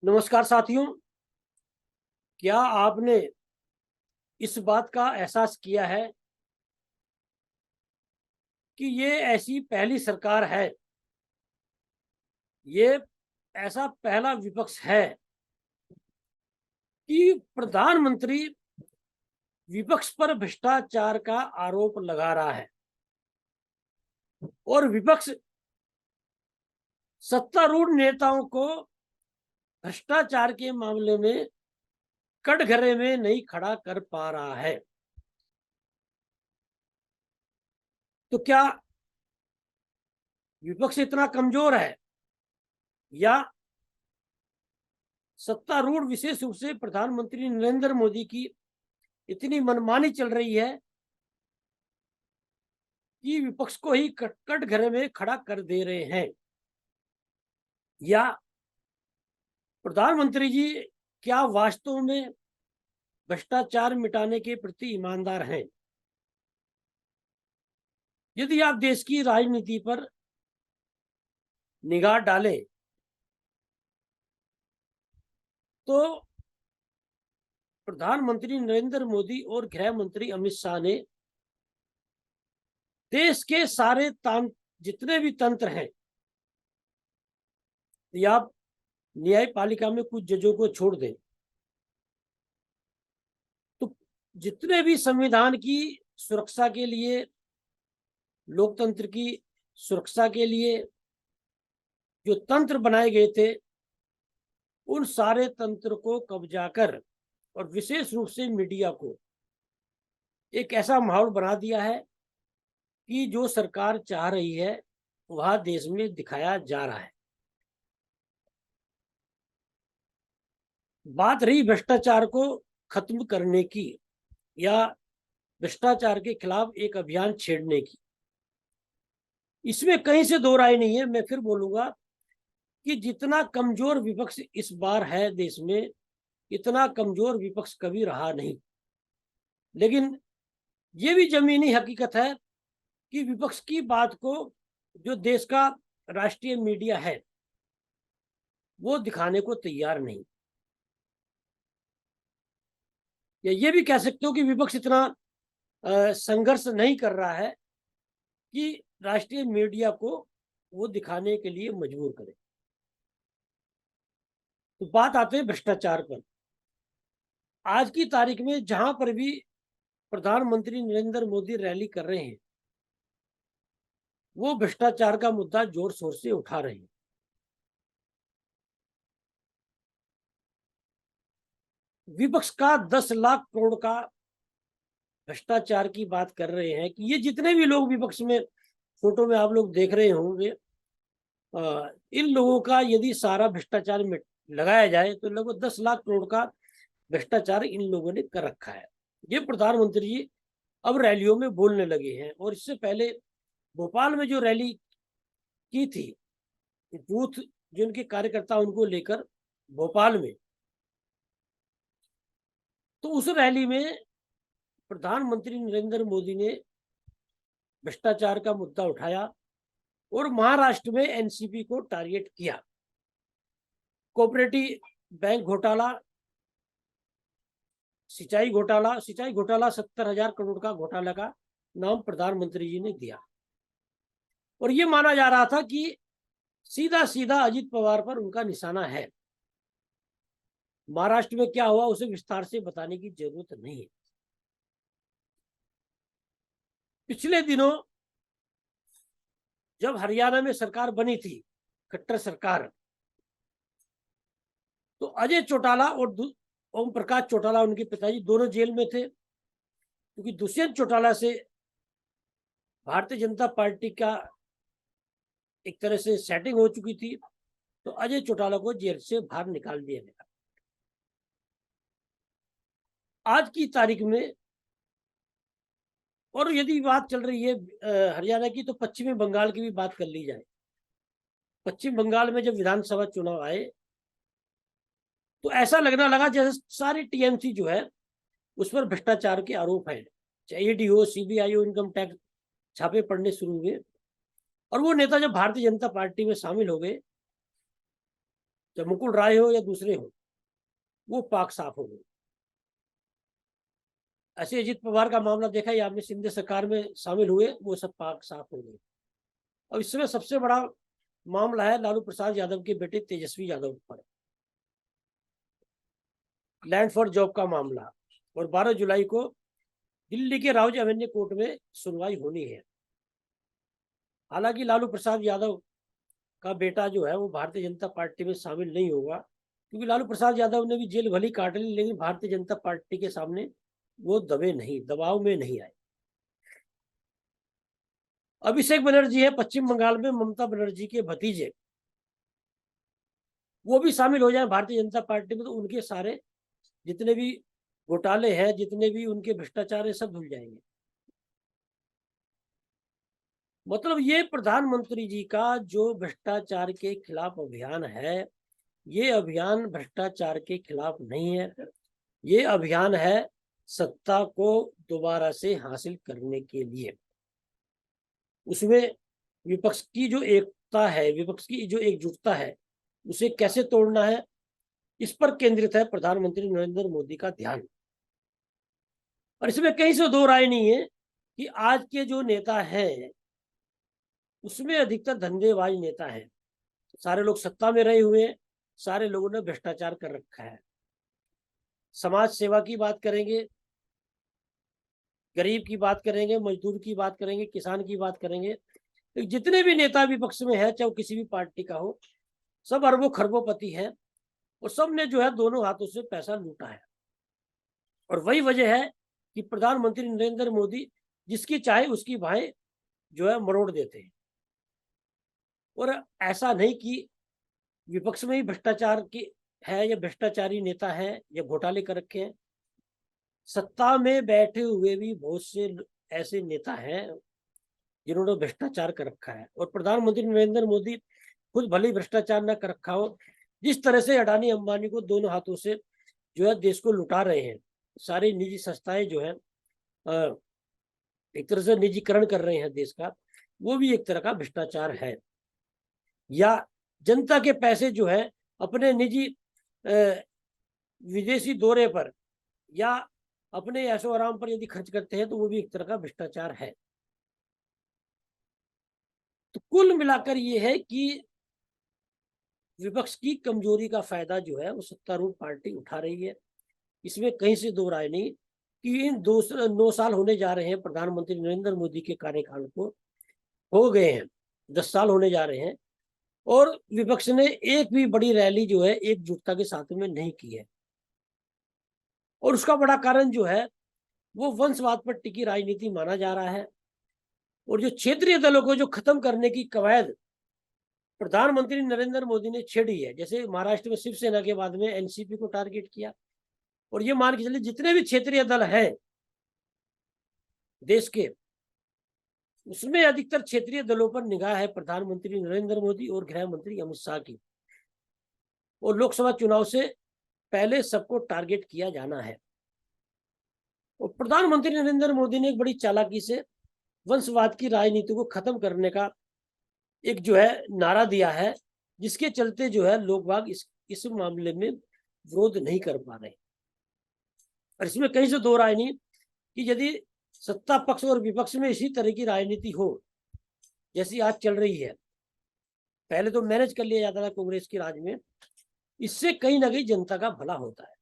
नमस्कार साथियों। क्या आपने इस बात का एहसास किया है कि ये ऐसी पहली सरकार है, ये ऐसा पहला विपक्ष है कि प्रधानमंत्री विपक्ष पर भ्रष्टाचार का आरोप लगा रहा है और विपक्ष सत्तारूढ़ नेताओं को भ्रष्टाचार के मामले में कटघरे में नहीं खड़ा कर पा रहा है। तो क्या विपक्ष इतना कमजोर है या सत्तारूढ़ विशेष रूप से प्रधानमंत्री नरेंद्र मोदी की इतनी मनमानी चल रही है कि विपक्ष को ही कटघरे में खड़ा कर दे रहे हैं? या प्रधानमंत्री जी क्या वास्तव में भ्रष्टाचार मिटाने के प्रति ईमानदार हैं? यदि आप देश की राजनीति पर निगाह डालें तो प्रधानमंत्री नरेंद्र मोदी और गृह मंत्री अमित शाह ने देश के सारे जितने भी तंत्र हैं, या आप न्यायपालिका में कुछ जजों को छोड़ दें, तो जितने भी संविधान की सुरक्षा के लिए, लोकतंत्र की सुरक्षा के लिए जो तंत्र बनाए गए थे, उन सारे तंत्र को कब्जा कर और विशेष रूप से मीडिया को एक ऐसा माहौल बना दिया है कि जो सरकार चाह रही है वह देश में दिखाया जा रहा है। बात रही भ्रष्टाचार को खत्म करने की या भ्रष्टाचार के खिलाफ एक अभियान छेड़ने की, इसमें कहीं से दो राय नहीं है। मैं फिर बोलूंगा कि जितना कमजोर विपक्ष इस बार है देश में, इतना कमजोर विपक्ष कभी रहा नहीं। लेकिन यह भी जमीनी हकीकत है कि विपक्ष की बात को जो देश का राष्ट्रीय मीडिया है वो दिखाने को तैयार नहीं। या ये भी कह सकते हो कि विपक्ष इतना संघर्ष नहीं कर रहा है कि राष्ट्रीय मीडिया को वो दिखाने के लिए मजबूर करे। तो बात आते हैं भ्रष्टाचार पर। आज की तारीख में जहां पर भी प्रधानमंत्री नरेंद्र मोदी रैली कर रहे हैं, वो भ्रष्टाचार का मुद्दा जोर शोर से उठा रहे हैं। विपक्ष का 10 लाख करोड़ का भ्रष्टाचार की बात कर रहे हैं कि ये जितने भी लोग विपक्ष में फोटो में आप लोग देख रहे होंगे, इन लोगों का यदि सारा भ्रष्टाचार में लगाया जाए तो लगभग 10 लाख करोड़ का भ्रष्टाचार इन लोगों ने कर रखा है। ये प्रधानमंत्री जी अब रैलियों में बोलने लगे हैं। और इससे पहले भोपाल में जो रैली की थी, बूथ जो उनके कार्यकर्ता उनको लेकर भोपाल में, तो उस रैली में प्रधानमंत्री नरेंद्र मोदी ने भ्रष्टाचार का मुद्दा उठाया और महाराष्ट्र में एनसीपी को टारगेट किया। कोऑपरेटिव बैंक घोटाला, सिंचाई घोटाला 70,000 करोड़ का घोटाला का नाम प्रधानमंत्री जी ने दिया। और ये माना जा रहा था कि सीधा सीधा अजित पवार पर उनका निशाना है। महाराष्ट्र में क्या हुआ उसे विस्तार से बताने की जरूरत नहीं है। पिछले दिनों जब हरियाणा में सरकार बनी थी, खट्टर सरकार, तो अजय चौटाला और ओम प्रकाश चौटाला, उनके पिताजी, दोनों जेल में थे क्योंकि दुष्यंत चौटाला से भारतीय जनता पार्टी का एक तरह से सेटिंग हो चुकी थी। तो अजय चौटाला को जेल से बाहर निकाल दिया गया। आज की तारीख में, और यदि बात चल रही है हरियाणा की, तो पश्चिमी बंगाल की भी बात कर ली जाए। पश्चिम बंगाल में जब विधानसभा चुनाव आए तो ऐसा लगने लगा जैसे सारी टीएमसी जो है उस पर भ्रष्टाचार के आरोप है। चाहे ईडी हो, सीबीआई हो, इनकम टैक्स छापे पड़ने शुरू हुए। और वो नेता जब भारतीय जनता पार्टी में शामिल हो गए चाहे मुकुल राय हो या दूसरे हो, वो पाक साफ हो गए। ऐसे अजित पवार का मामला देखा ही आपने, शिंदे सरकार में शामिल हुए, वो सब पाक साफ हो गए। अब इसमें सबसे बड़ा मामला है लालू प्रसाद यादव के बेटे तेजस्वी यादव पर लैंड फॉर जॉब का मामला, और 12 जुलाई को दिल्ली के राउज एवेन्यू कोर्ट में सुनवाई होनी है। हालांकि लालू प्रसाद यादव का बेटा जो है वो भारतीय जनता पार्टी में शामिल नहीं होगा, क्योंकि लालू प्रसाद यादव ने भी जेल भली काट ली, लेकिन भारतीय जनता पार्टी के सामने वो दबाव में नहीं आए। अभिषेक बनर्जी है पश्चिम बंगाल में ममता बनर्जी के भतीजे, वो भी शामिल हो जाए भारतीय जनता पार्टी में, तो उनके सारे जितने भी घोटाले हैं, जितने भी उनके भ्रष्टाचार है, सब धुल जाएंगे। मतलब ये प्रधानमंत्री जी का जो भ्रष्टाचार के खिलाफ अभियान है, ये अभियान भ्रष्टाचार के खिलाफ नहीं है, ये अभियान है सत्ता को दोबारा से हासिल करने के लिए। उसमें विपक्ष की जो एकता है, विपक्ष की जो एकजुटता है, उसे कैसे तोड़ना है, इस पर केंद्रित है प्रधानमंत्री नरेंद्र मोदी का ध्यान। और इसमें कहीं से दो राय नहीं है कि आज के जो नेता हैं उसमें अधिकतर धंधेबाज नेता हैं। सारे लोग सत्ता में रहे हुए हैं, सारे लोगों ने भ्रष्टाचार कर रखा है। समाज सेवा की बात करेंगे, गरीब की बात करेंगे, मजदूर की बात करेंगे, किसान की बात करेंगे, तो जितने भी नेता विपक्ष में है, चाहे किसी भी पार्टी का हो, सब अरबों खरबोपति हैं, और सब ने जो है दोनों हाथों से पैसा लूटा है। और वही वजह है कि प्रधानमंत्री नरेंद्र मोदी जिसकी चाहे उसकी बाहें जो है मरोड़ देते हैं। और ऐसा नहीं कि विपक्ष में ही भ्रष्टाचार की है या भ्रष्टाचारी नेता है या घोटाले कर रखे हैं, सत्ता में बैठे हुए भी बहुत से ऐसे नेता हैं जिन्होंने भ्रष्टाचार कर रखा है। और प्रधानमंत्री नरेंद्र मोदी खुद भले ही भ्रष्टाचार न कर रखा हो, जिस तरह से अडानी अंबानी को दोनों हाथों से जो है देश को लुटा रहे हैं, सारी निजी संस्थाएं जो है एक तरह से निजीकरण कर रहे हैं देश का, वो भी एक तरह का भ्रष्टाचार है। या जनता के पैसे जो है अपने निजी विदेशी दौरे पर या अपने ऐशो आराम पर यदि खर्च करते हैं, तो वो भी एक तरह का भ्रष्टाचार है। तो कुल मिलाकर ये है कि विपक्ष की कमजोरी का फायदा जो है वो सत्तारूढ़ पार्टी उठा रही है। इसमें कहीं से दो राय नहीं कि इन 9 साल होने जा रहे हैं प्रधानमंत्री नरेंद्र मोदी के कार्यकाल को, हो गए हैं 10 साल होने जा रहे हैं, और विपक्ष ने एक भी बड़ी रैली जो है एकजुटता के साथ में नहीं की है। और उसका बड़ा कारण जो है वो वंशवाद पर टिकी राजनीति माना जा रहा है। और जो क्षेत्रीय दलों को जो खत्म करने की कवायद प्रधानमंत्री नरेंद्र मोदी ने छेड़ी है, जैसे महाराष्ट्र में शिवसेना के बाद में एनसीपी को टारगेट किया, और ये मान के चलिए जितने भी क्षेत्रीय दल हैं देश के, उसमें अधिकतर क्षेत्रीय दलों पर निगाह है प्रधानमंत्री नरेंद्र मोदी और गृह मंत्री अमित शाह की। और लोकसभा चुनाव से पहले सबको टारगेट किया जाना है। और प्रधानमंत्री नरेंद्र मोदी ने एक बड़ी चालाकी से वंशवाद की राजनीति को खत्म करने का एक जो है नारा दिया है, जिसके चलते जो है लोग बाग इस मामले में विरोध नहीं कर पा रहे। और इसमें कहीं से दो राय नहीं कि यदि सत्ता पक्ष और विपक्ष में इसी तरह की राजनीति हो जैसी आज चल रही है, पहले तो मैनेज कर लिया जाता था कांग्रेस के राज में, इससे कहीं ना कहीं जनता का भला होता है।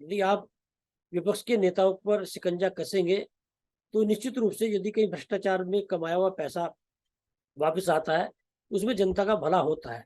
यदि आप विपक्ष के नेताओं पर शिकंजा कसेंगे तो निश्चित रूप से यदि कहीं भ्रष्टाचार में कमाया हुआ पैसा वापस आता है, उसमें जनता का भला होता है।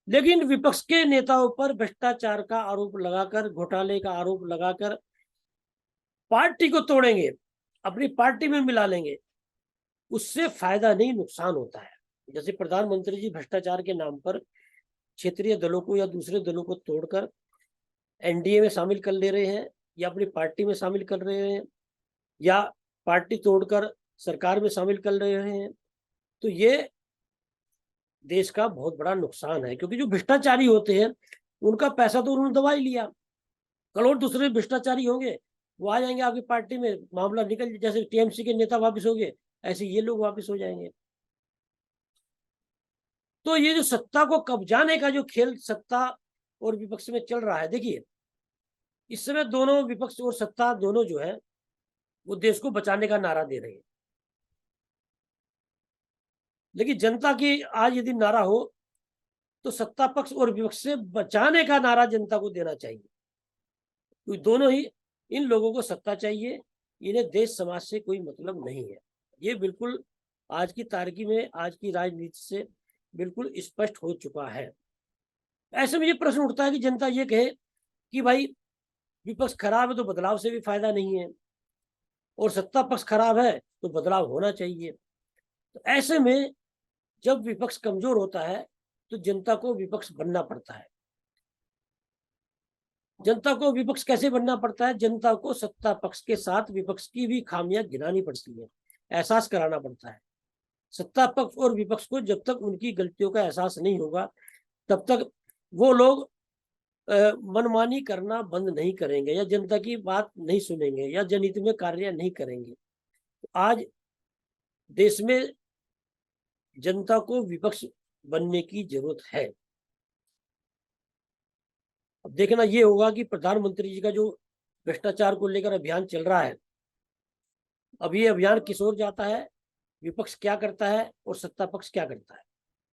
लेकिन विपक्ष के नेताओं पर भ्रष्टाचार का आरोप लगाकर, घोटाले का आरोप लगाकर पार्टी को तोड़ेंगे, अपनी पार्टी में मिला लेंगे, उससे फायदा नहीं नुकसान होता है। जैसे प्रधानमंत्री जी भ्रष्टाचार के नाम पर क्षेत्रीय दलों को या दूसरे दलों को तोड़कर एनडीए में शामिल कर ले रहे हैं, या अपनी पार्टी में शामिल कर रहे हैं, या पार्टी तोड़कर सरकार में शामिल कर रहे हैं, तो ये देश का बहुत बड़ा नुकसान है। क्योंकि जो भ्रष्टाचारी होते हैं उनका पैसा तो उन्होंने दबा ही लिया, कल और दूसरे भ्रष्टाचारी होंगे, वो आ जाएंगे आपकी पार्टी में, मामला निकल, जैसे टीएमसी के नेता वापस हो गए, ऐसे ये लोग वापस हो जाएंगे। तो ये जो सत्ता को कब्जाने का जो खेल सत्ता और विपक्ष में चल रहा है। देखिए, इस समय दोनों विपक्ष और सत्ता दोनों जो है वो देश को बचाने का नारा दे रहे हैं। लेकिन जनता की आज यदि नारा हो तो सत्ता पक्ष और विपक्ष से बचाने का नारा जनता को देना चाहिए, क्योंकि दोनों ही, इन लोगों को सत्ता चाहिए, इन्हें देश समाज से कोई मतलब नहीं है। ये बिल्कुल आज की तारीख में, आज की राजनीति से बिल्कुल स्पष्ट हो चुका है। ऐसे में ये प्रश्न उठता है कि जनता ये कहे कि भाई विपक्ष खराब है तो बदलाव से भी फायदा नहीं है, और सत्ता पक्ष खराब है तो बदलाव होना चाहिए। तो ऐसे में जब विपक्ष कमजोर होता है तो जनता को विपक्ष बनना पड़ता है। जनता को विपक्ष कैसे बनना पड़ता है? जनता को सत्ता पक्ष के साथ विपक्ष की भी खामियां गिनानी पड़ती है, एहसास कराना पड़ता है। सत्ता पक्ष और विपक्ष को जब तक उनकी गलतियों का एहसास नहीं होगा तब तक वो लोग मनमानी करना बंद नहीं करेंगे, या जनता की बात नहीं सुनेंगे, या जनहित में कार्य नहीं करेंगे। तो आज देश में जनता को विपक्ष बनने की जरूरत है। अब देखना ये होगा कि प्रधानमंत्री जी का जो भ्रष्टाचार को लेकर अभियान चल रहा है, अब ये अभियान किस ओर जाता है, विपक्ष क्या करता है और सत्ता पक्ष क्या करता है।